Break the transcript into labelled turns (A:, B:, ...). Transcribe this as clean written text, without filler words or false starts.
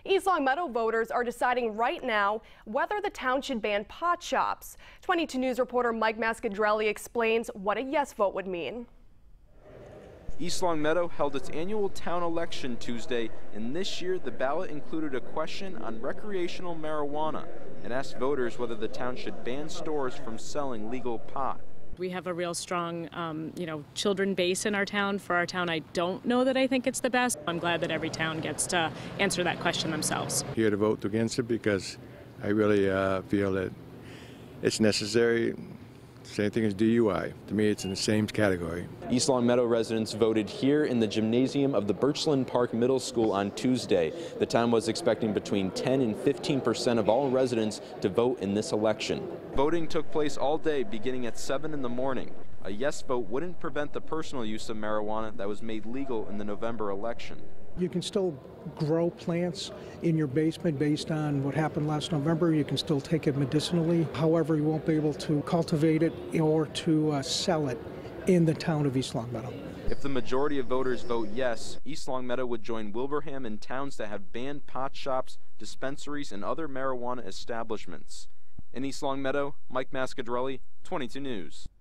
A: East Longmeadow voters are deciding right now whether the town should ban pot shops. 22 News reporter Mike Mascadrelli explains what a yes vote would mean.
B: East Longmeadow held its annual town election Tuesday, and this year the ballot included a question on recreational marijuana and asked voters whether the town should ban stores from selling legal pot.
C: We have a real strong, children base in our town. For our town, I don't know that I think it's the best. I'm glad that every town gets to answer that question themselves.
D: Here to vote against it because I really feel that it's necessary. Same thing as DUI. To me, it's in the same category.
B: East Longmeadow residents voted here in the gymnasium of the Birchland Park Middle School on Tuesday. The town was expecting between 10 and 15% of all residents to vote in this election. Voting took place all day, beginning at 7 in the morning. A yes vote wouldn't prevent the personal use of marijuana that was made legal in the November election.
E: You can still grow plants in your basement based on what happened last November. You can still take it medicinally. However, you won't be able to cultivate it or to sell it in the town of East Longmeadow.
B: If the majority of voters vote yes, East Longmeadow would join Wilbraham and towns that have banned pot shops, dispensaries, and other marijuana establishments. In East Longmeadow, Mike Mascadrelli, 22 News.